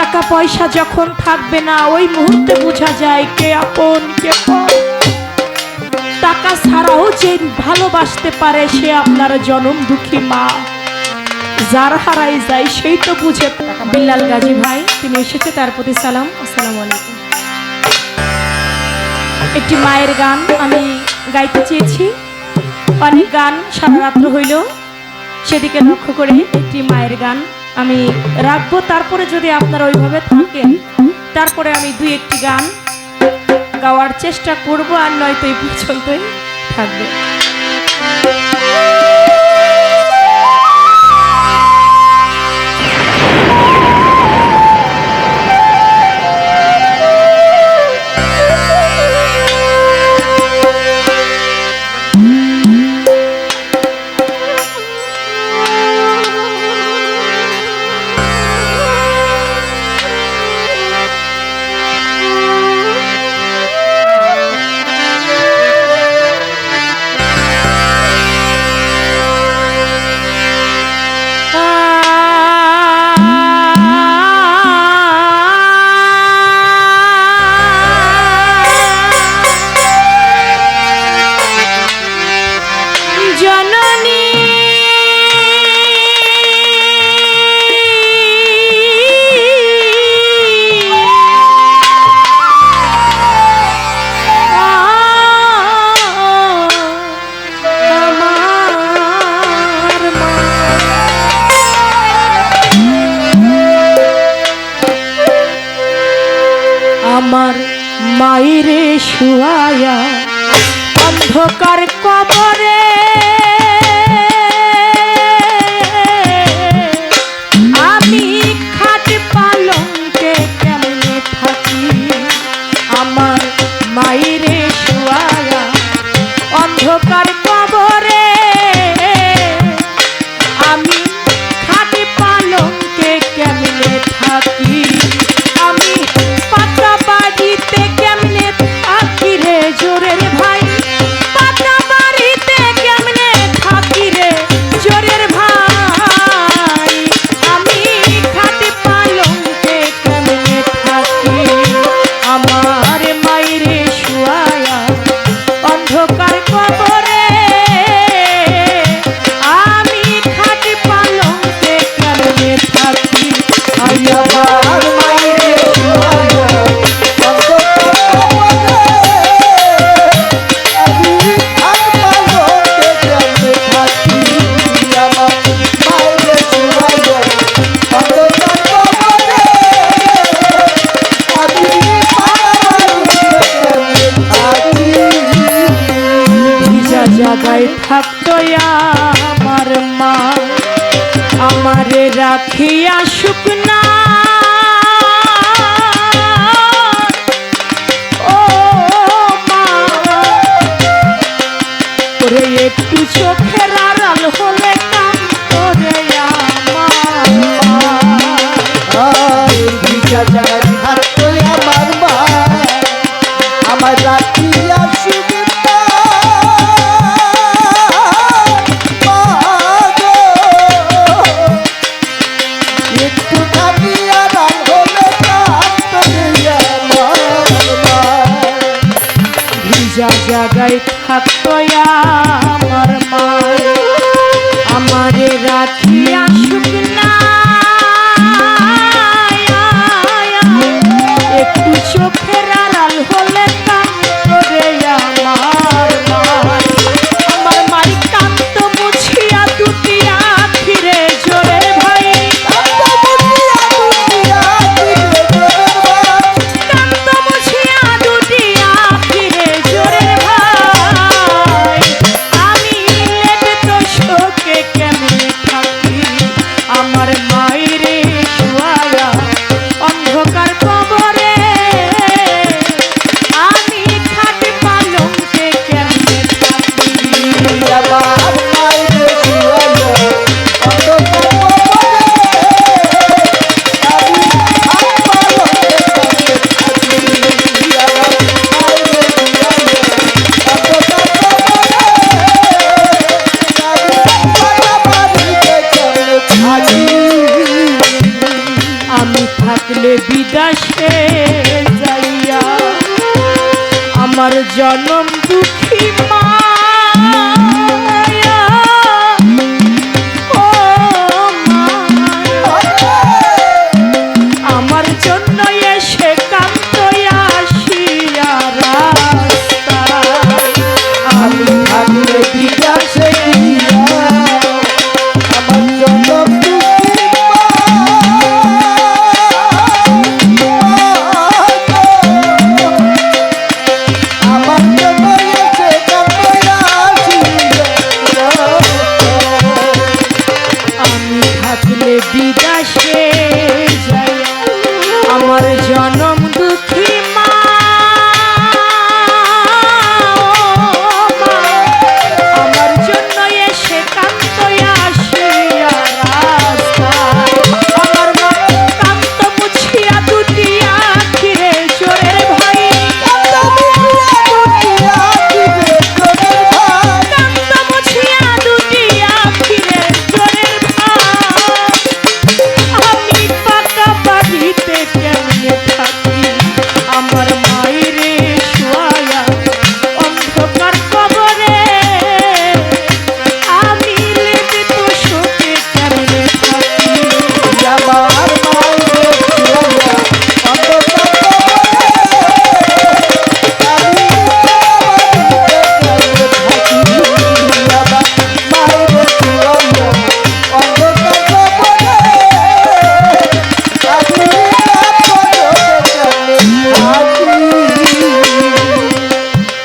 টাকা পয়সা যখন থাকবে না ওই মুহূর্তে বোঝা যায় কে আপন কে পর। টাকা ছাড়াও যে ভালোবাসতে পারে সে আপনার জনম দুঃখী মা। যার হারাই যায় সেই তো বুঝে। বিল্লাল গাজী ভাই তিনি এসেছে, তার প্রতি সালাম। আসসালামু আলাইকুম। একটি মায়ের গান আমি গাইতে চেয়েছি। অনেক গান সারা রাত্র হইল, সেদিকে লক্ষ্য করে একটি মায়ের গান আমি রাখবো। তারপরে যদি আপনারা ওইভাবে থাকেন তারপরে আমি দুই একটি গান গাওয়ার চেষ্টা করব, আর নয়তো এই পর্যন্তই থাকবে। আমার মায়েরে শুয়ায়া অন্ধকার কবরে আমি খাট পালঙ্কে কেমনে থাকি। আমার মায়েরে শুয়ায়া অন্ধকার কবরে আমি খাট পালঙ্কে কেমনে থাকি। আমি পাতা বাড়িতে কেমনে থাকি রে জোরের ভাই, পাতা বাড়িতে কেমনে থাকি রে জোরের ভাই। আমি খাট পালঙ্কে কেমনে থাকি। আমার মায়েরে শুয়ায়া অন্ধকার কবরে আমি খাট পালঙ্কে কেমনে থাকি। আমার মায়েরে শুয়ায়া জায়গায় থাকতো আমার মা, আমারে রাখিয়া শুকনা ও মা। ওরে একটু চোখের আড়াল হলে কাম করে আমার জায়গায় থাকতো আমার মা, আমার রাখিয়া শুকনা জায়গায় থাকতো আমার মা, আমারে রাখিয়া শুকনা একটু চোখের আড়াল হলে কাম করে আমার মা। আমার মাই কান্ত মুছিয়া দুটি আখিরে জোরের ভাই, কান্ত মুছিয়া দুটি আখিরে জোরের ভাই। আমি লেবে তো শোকে কেমনে থাকি। আমার মায়েরে শুয়ায়া অন্ধকার কবরে থাকলে বিদেশে যাইয়া আমার জনম দুঃখী মায়া, ও মায়া, আমার জন্য এসে কাঁদতে আসিয়া রাস্তায়। আমি থাকলে বিদেশে গিয়া আমার জনম দুঃখী মা, আমার জন্য এসে কাঁদতে আসিয়া। আমি থাকলে বিদেশে যাই আমার জনম দুঃখী মা, আমার জন্য এসে কাঁদতে আসিয়া রাস্তায়। আমার মা কাঁদত মুছিয়া দুটি আখিরে চোরের ভাই, কাঁদত মুছিয়া দুটি আখিরে চোরের ভাই। আমি পাকা বাড়িতে কেমনে থাকি আমার মায়েরে শোয়া অন্ধকার কবরে, আমি লিপিত শোকে কেমনে থাকি। আমার মায়ের ছোঁয়া অন্ধকার কবরে, আমি থাকি আমার মায়ের ছোঁয়া অন্ধকার কবরে, আমি থাকি।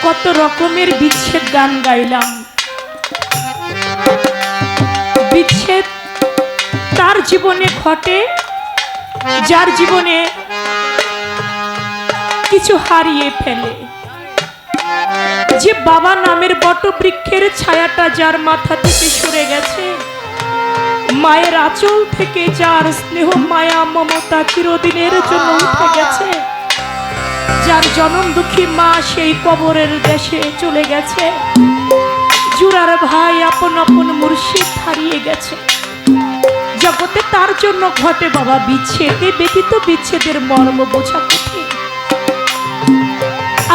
কত রকমের বিচ্ছেদ গান গাইলাম। বিচ্ছেদ তার জীবনে ঘটে যার জীবনে কিছু হারিয়ে ফেলে। যে বাবা নামের বটবৃক্ষের ছায়াটা যার মাথা থেকে সরে গেছে, মায়ের আঁচল থেকে যার স্নেহ মায়া মমতা চিরদিনের জন্য উঠে গেছে, যার জনম দুঃখী মা সেই কবরের দেশে চলে গেছে, জুরার ভাই আপন আপন মুর্শিদ হারিয়ে গেছে, জগতে তার জন্য ঘটে বাবা বিচ্ছেদ। এ ব্যতীত বিচ্ছেদের মর্ম বোঝা কঠিন।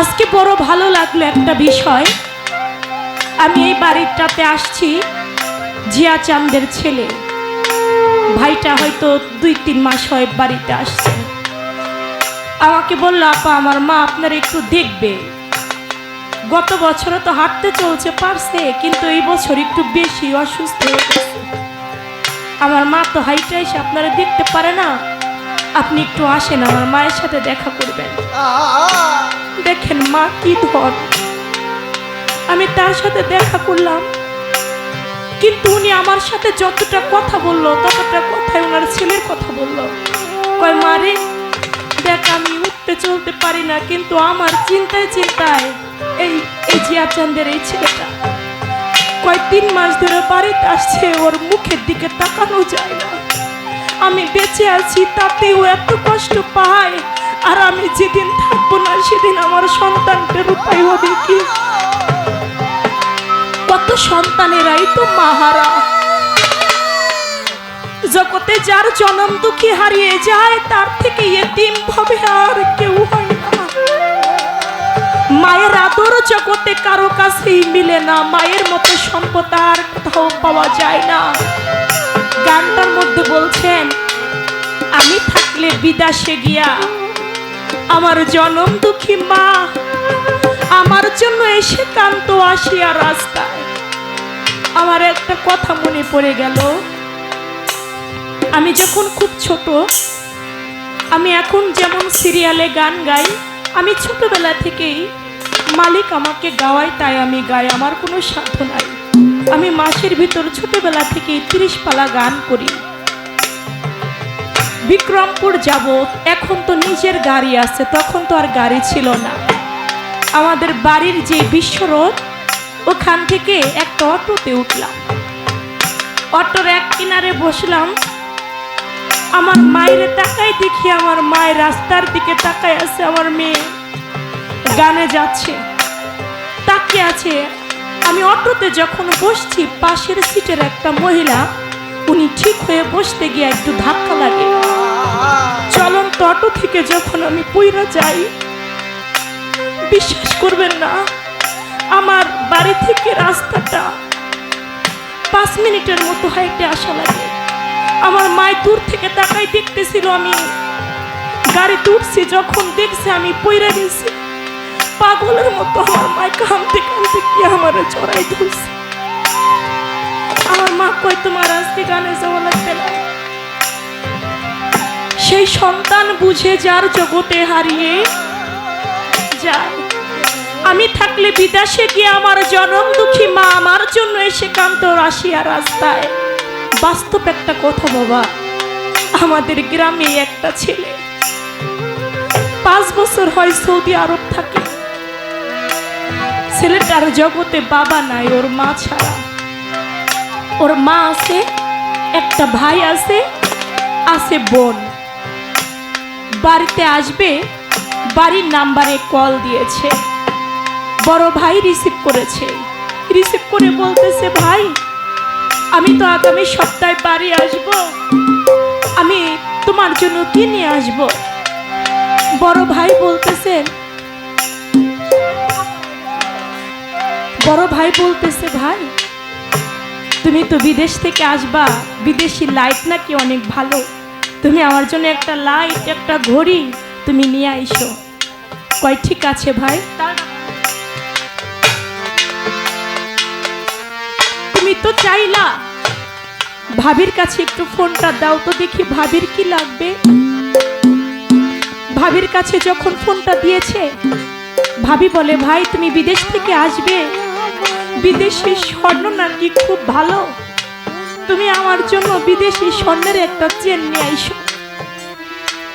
আজকে বড় ভালো লাগলো একটা বিষয়। আমি এই বাড়িটাতে আসছি, জিয়া চাঁদের ছেলে ভাইটা হয়তো 2-3 মাস হয় বাড়িতে আসছে। আমাকে বললো, আপা আমার মা আপনার একটু দেখবে। গত বছরও তো হাঁটতে চলছে পারছে, কিন্তু এই বছর একটু বেশি অসুস্থ হয়ে গেছে। আমার মা তো হাইটে এসে আপনারা দেখতে পারে না, আপনি একটু আসেন আমার মায়ের সাথে দেখা করবেন। দেখেন মা কি ধন। আমি তার সাথে দেখা করলাম, কিন্তু উনি আমার সাথে যতটা কথা বললো ততটা কথায় ওনার ছেলের কথা বললো। কয় মারে দেখ আমি উঠতে চলতে পারি না, কিন্তু আমার চিন্তায় চিন্তায় এই জিয়া চাঁদের এই ছেলেটা কয় 3 মাস ধরে বাড়িতে আসছে, ওর মুখের দিকে তাকানো যায় না। আমি বেঁচে আছি তাতেও এত কষ্ট পায়, আর আমি যেদিন থাকবো না সেদিন আমার সন্তানটার উপায় হবে কি? কত সন্তানেরাই তো মাহারা। জগতে যার জনম দুঃখী হারিয়ে যায় তার থেকে এতিম ভাবে আর কেউ হয় না। মায়ের আদর জগতে কারো কাছেই মিলে না, মায়ের মতো সম্পদ আর কোথাও পাওয়া যায় না। গানটার মধ্যে বলছেন, আমি থাকলে বিদেশে গিয়া আমার জনম দুঃখী মা আমার জন্য এসে কাঁদতো আসিয়া রাস্তায়। আমার একটা কথা মনে পড়ে গেল, আমি যখন খুব ছোট, আমি এখন যেমন সিরিয়ালে গান গাই, আমি ছোটবেলা থেকেই মালিক আমাকে গাওয়ায় তাই আমি গাই, আমার কোনো সাধ্য নাই। আমি মাসের ভিতর ছোটবেলা থেকে 30 পালা গান করি। বিক্রমপুর যাব, এখন তো নিজের গাড়ি আছে, তখন তো আর গাড়ি ছিল না। আমাদের বাড়ির যে বিশ্বরোড, ওখান থেকে একটা অটোতে উঠলাম, অটোর এক কিনারে বসলাম। আমার মায়ের তাকাই দেখি, আমার মায়ের রাস্তার দিকে তাকায় আছে, আমার মেয়ে গানে যাচ্ছে, তাকিয়ে আছে। আমি অটোতে যখন বসছি, পাশের সিটের একটা মহিলা, উনি ঠিক হয়ে বসতে গিয়ে একটু ধাক্কা লাগে, চলন্ত অটো থেকে যখন আমি পইরা যাই, বিশ্বাস করবেন না, আমার বাড়ি থেকে রাস্তাটা 5 মিনিটের মতো হাইটে আসা লাগে। আমার মায় দূর থেকে তাকাই দেখতেছিল, আমি গাড়িতে উঠছি, যখন দেখছে আমি পইরা গেছি, পাগলের মতো আমার মায় কাঁদতে কাঁদতে কি আমার জড়াই ধরছে। আমার মা কই, তোমার আজকে গানে যাওয়া লাগবে না। সেই সন্তান বুঝে যার জগতে হারিয়ে যায়। আমি থাকলে বিদেশে গিয়ে আমার জনম দুঃখী মা আমার জন্য এসে কান্ত রাশিয়া রাস্তায়। বাস্তব একটা কথা বাবা, আমাদের গ্রামে একটা ছেলে 5 বছর হয় সৌদি আরব থাকে। ছেলেটার জগতে বাবা নাই, ওর মা ছাড়া। ওর মা আছে, একটা ভাই আছে, আছে বোন। বাড়িতে আসবে, বাড়ির নাম্বারে কল দিয়েছে, বড় ভাই রিসিভ করেছে। রিসিভ করে বলতেছে, ভাই আমি তো আগামী সপ্তাহে বাড়ি আসব, আমি তোমার জন্য কি নিয়ে আসব? বড় ভাই বলতেছে, ভাই তুমি তো বিদেশ থেকে আসবা, বিদেশি লাইট নাকি অনেক ভালো, তুমি আমার জন্য একটা লাইট, একটা ঘড়ি তুমি নিয়ে আইসো। কয় ঠিক আছে ভাই। তুমি তো চাইলা, ভাবির কাছে একটু ফোনটা দাও তো দেখি ভাবির কি লাগবে। ভাবির কাছে যখন ফোনটা দিয়েছে, ভাবি বলে, ভাই তুমি বিদেশ থেকে আসবে, বিদেশি স্বর্ণ নাকি খুব ভালো, তুমি আমার জন্য বিদেশি স্বর্ণের একটা চেন নিয়ে আইসো।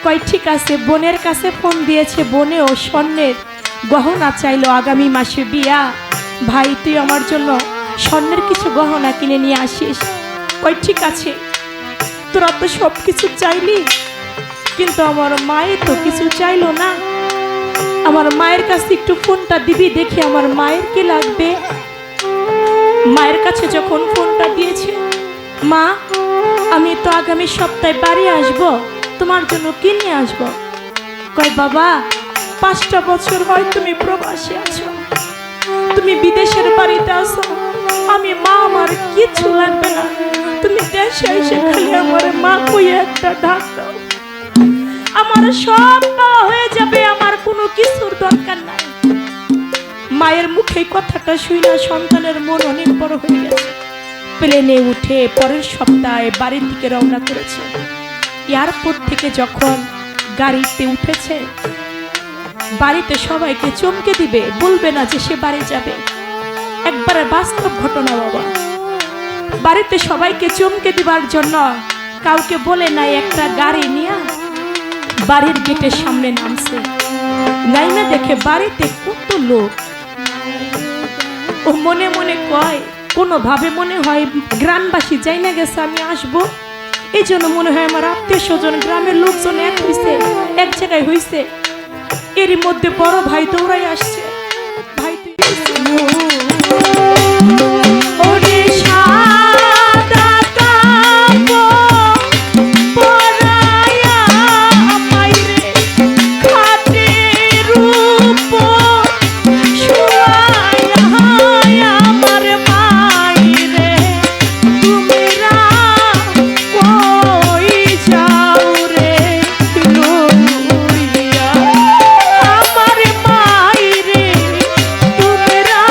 কয় ঠিক আছে। বোনের কাছে ফোন দিয়েছে, বোনেও স্বর্ণের গহনা চাইলো, আগামী মাসে বিয়া, ভাই তুই আমার জন্য স্বর্ণের কিছু গহনা কিনে নিয়ে আসিস। কয় ঠিক আছে। তোরা তো সব কিছু চাইলি, কিন্তু আমার মায়ে তো কিছু চাইলো না। আমার মায়ের কাছে একটু ফোনটা দিবি, দেখি আমার মায়ের কি লাগবে। মায়ের কাছে যখন ফোনটা দিয়েছে, মা আমি তো আগামী সপ্তাহে বাড়ি আসব, তোমার জন্য কি নিয়ে আসব? কয় বাবা 5টা বছর হয় তুমি প্রবাসী আছো, তুমি বিদেশের বাড়িতে আসো, আমি মা আমার কিচ্ছু লাগবে না, তুমি দেশে এসে খালি আমার মা কই একটা ডাক দাও, আমার সব পাওয়া হয়ে যাবে, আমার কোনো কিছুর দরকার নাই। মায়ের মুখে কথাটা শুনে সন্তানের মন অনেক বড় হয়ে গেছে। প্লেনে উঠে পরের সপ্তাহে বাড়ির দিকে রওনা করেছে। এয়ারপোর্ট থেকে যখন গাড়িতে উঠেছে, বাড়িতে সবাইকে চমকে দিবে, বলবে না যে সে বাড়ি যাবে। একবারে বাস্তব ঘটনা বাবা। বাড়িতে সবাইকে চমকে দিবার জন্য কাউকে বলে নাই, একটা গাড়ি নিয়ে বাড়ির গেটের সামনে নামছে। নাইমে দেখে বাড়িতে কত লোক। ও মনে মনে কয়, কোনোভাবে মনে হয় গ্রামবাসী যাই না গেছে আমি আসবো, এই জন্য মনে হয় আমার আত্মীয় স্বজন গ্রামের লোকজন এক হইছে, এক জায়গায় হইছে। এরই মধ্যে বড় ভাই দৌড়াই আসছে, ভাই তুই ওরে সাদা কাপড় পরায়া আমায় রে খাটের উপর শুয়ায়া আমার মাইরে, তোমরা কই যাও রে লইয়া আমার মাইরে, তোমরা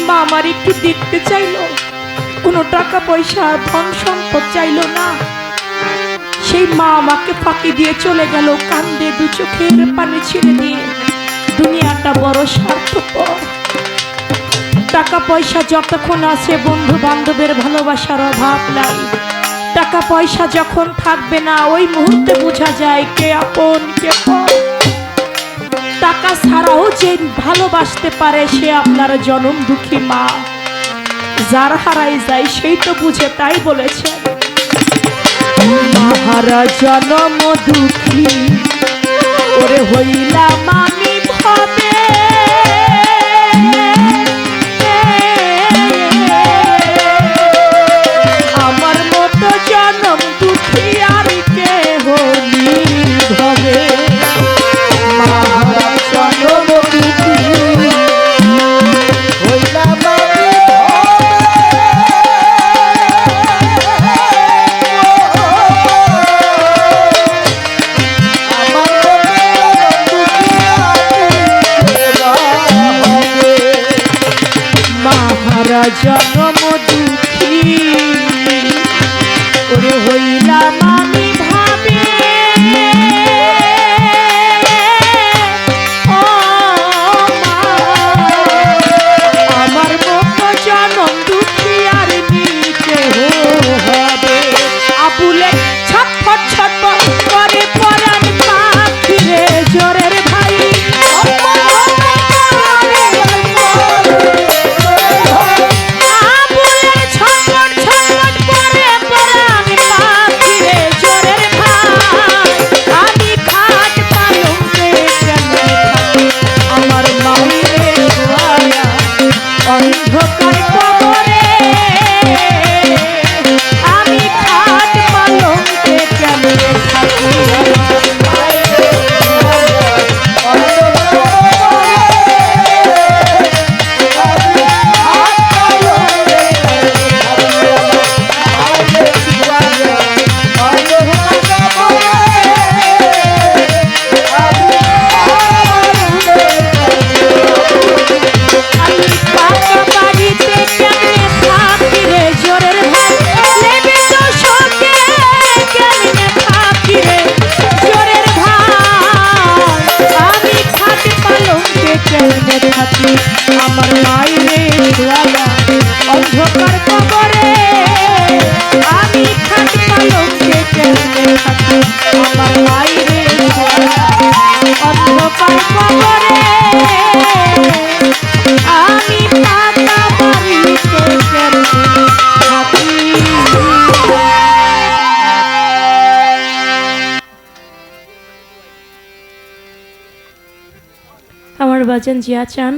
মা আমার একটু দেখতে চাইলো, কোনো টাকা পয়সা ধন সম্পদ চাইলো না। সেই মা আমাকে ফাঁকি দিয়ে চলে গেল, কান্দে দু চোখের পানি ছেড়ে দিয়ে। দুনিয়াটা বড় স্বার্থপর। টাকা পয়সা যতক্ষণ আছে বন্ধু বান্ধবের ভালোবাসার অভাব নাই। টাকা পয়সা যখন থাকবে না ওই মুহূর্তে বোঝা যায় কে আপন কে পর। টাকা ছাড়াও যে ভালোবাসতে পারে সে আপনার জনম দুঃখী মা। যার হারাই যায় সেই তো বুঝে, তাই বলেছেন মাহারা জনম দুঃখী ওরে হইলাম আমি ভাবে। আমার মতো জনম দুঃখী আর কে হলি হবে। মাহারা জনম দুঃখী হইলাম আমি মাহারা জনম দুঃখী ওরে হইলাম আমি ভাবে। ও মা, আমার মতো জনম দুঃখী আর নিতে হবে। আবুলে ছটফট ছটফট করে পরাণ পাখি রে জোরের ভাই। আবুলের ছটফট ছটফট করে পরাণ পাখি রে জোরের ভাই। আমি খাট পালঙ্কে কেমনে থাকি, আমার মায়ের দোয়া অন্ধকার কবরে। আমি খাট পালঙ্কে কেমনে থাকি, আমার মায়ের আমি পাকা বাড়িতে কেমনে থাকি রে জোরের ভাই। লেবে তো শোকে কেমনে থাকি রে জোরের ভাই। আমি খাট পালঙ্কে কেমনে থাকি, আমার মায়ের দোয়া অন্ধকার কবরে। আমি খাট পালঙ্কে কেমনে থাকি, আমার মায়ের দোয়া অন্ধকার কবরে। আমি পাকা বাড়িতে কেমনে থাকি। আমার বাজান জিয়া চান